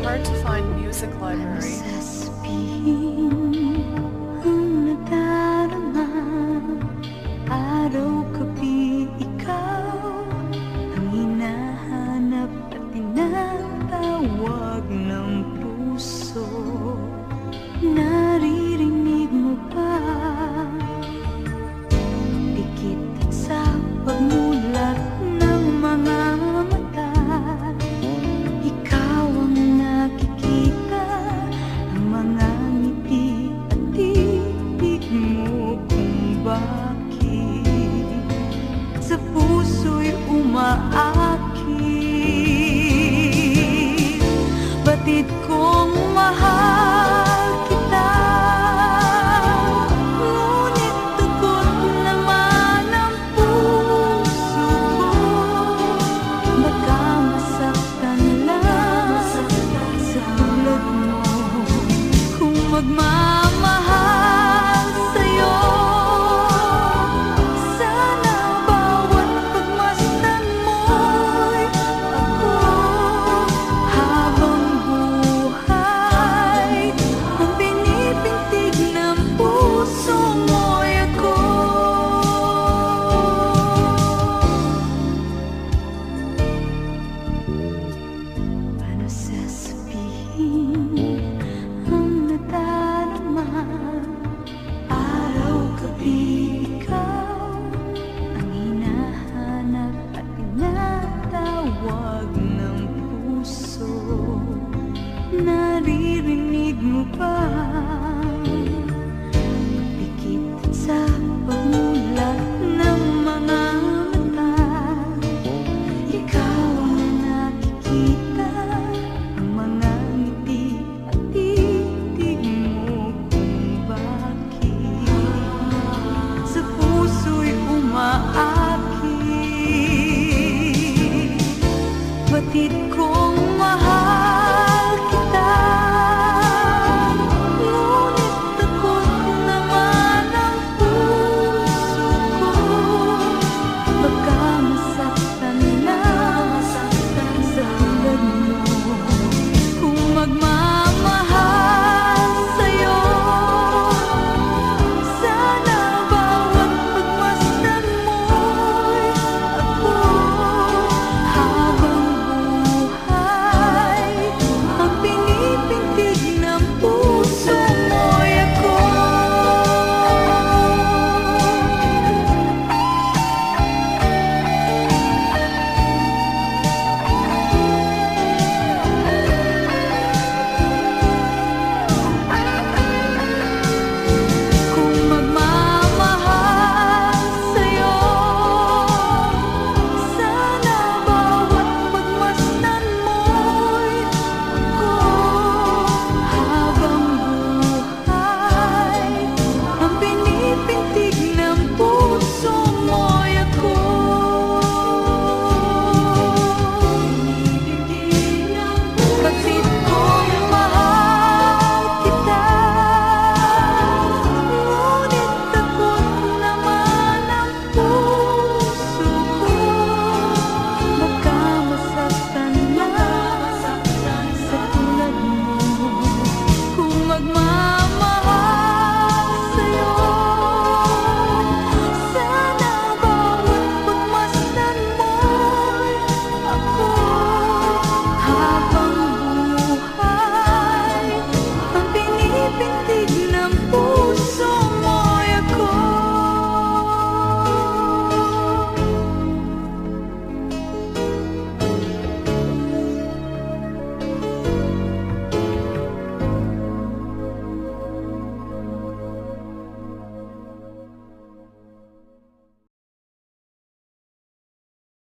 hard to find music library. Sasabihin ang nadarama, araw-gabi ikaw ang hinahanap at tinatawag ng puso. Naririnig mo ba? Dikit sa pagmulat ng mga mata, ikaw ang nakikita, ang mga ngiti at titig mo kung bakit sa puso'y umaakit. Batid kong mahal kita, ngunit takot naman ang puso ko. Baka masaktan lang sa tulad mo kung magmahal.